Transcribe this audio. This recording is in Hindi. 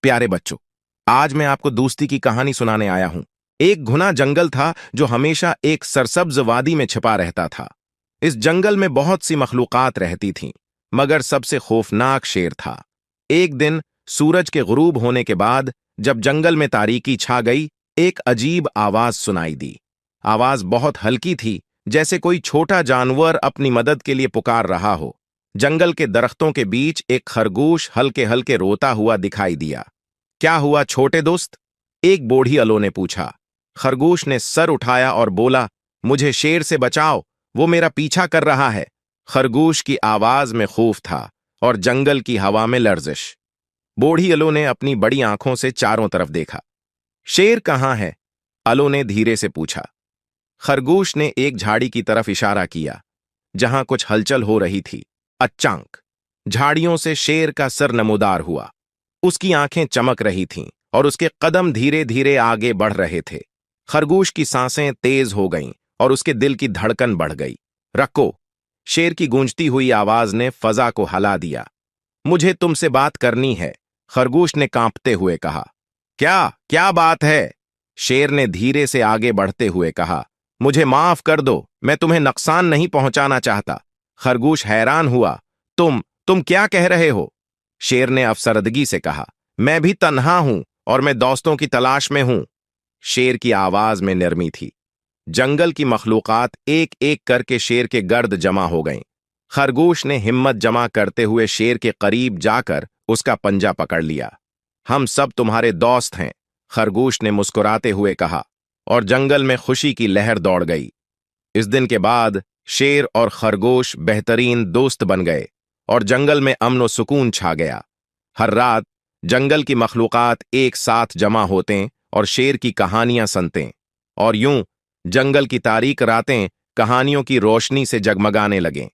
प्यारे बच्चों, आज मैं आपको दोस्ती की कहानी सुनाने आया हूं। एक घना जंगल था जो हमेशा एक सरसब्ज वादी में छिपा रहता था। इस जंगल में बहुत सी मखलूकात रहती थीं, मगर सबसे खौफनाक शेर था। एक दिन सूरज के गुरूब होने के बाद जब जंगल में तारीकी छा गई, एक अजीब आवाज सुनाई दी। आवाज बहुत हल्की थी, जैसे कोई छोटा जानवर अपनी मदद के लिए पुकार रहा हो। जंगल के दरख्तों के बीच एक खरगोश हल्के हल्के रोता हुआ दिखाई दिया। क्या हुआ छोटे दोस्त? एक बूढ़ी अलो ने पूछा। खरगोश ने सर उठाया और बोला, मुझे शेर से बचाओ, वो मेरा पीछा कर रहा है। खरगोश की आवाज में खौफ था और जंगल की हवा में लर्जिश। बूढ़ी अलो ने अपनी बड़ी आंखों से चारों तरफ देखा। शेर कहाँ है? अलो ने धीरे से पूछा। खरगोश ने एक झाड़ी की तरफ इशारा किया, जहां कुछ हलचल हो रही थी। अचानक झाड़ियों से शेर का सर नमूदार हुआ। उसकी आंखें चमक रही थीं और उसके कदम धीरे धीरे आगे बढ़ रहे थे। खरगोश की सांसें तेज हो गईं और उसके दिल की धड़कन बढ़ गई। रखो! शेर की गूंजती हुई आवाज ने फजा को हिला दिया। मुझे तुमसे बात करनी है, खरगोश ने कांपते हुए कहा। क्या क्या बात है? शेर ने धीरे से आगे बढ़ते हुए कहा। मुझे माफ कर दो, मैं तुम्हें नुकसान नहीं पहुंचाना चाहता। खरगोश हैरान हुआ। तुम क्या कह रहे हो? शेर ने अफसरदगी से कहा। मैं भी तन्हा हूं और मैं दोस्तों की तलाश में हूं। शेर की आवाज में नरमी थी। जंगल की मखलूकात एक एक करके शेर के गर्द जमा हो गईं। खरगोश ने हिम्मत जमा करते हुए शेर के करीब जाकर उसका पंजा पकड़ लिया। हम सब तुम्हारे दोस्त हैं, खरगोश ने मुस्कुराते हुए कहा, और जंगल में खुशी की लहर दौड़ गई। इस दिन के बाद शेर और खरगोश बेहतरीन दोस्त बन गए और जंगल में अमन व सुकून छा गया। हर रात जंगल की मखलूकात एक साथ जमा होते और शेर की कहानियां सुनते, और यूं जंगल की तारीक रातें कहानियों की रोशनी से जगमगाने लगें।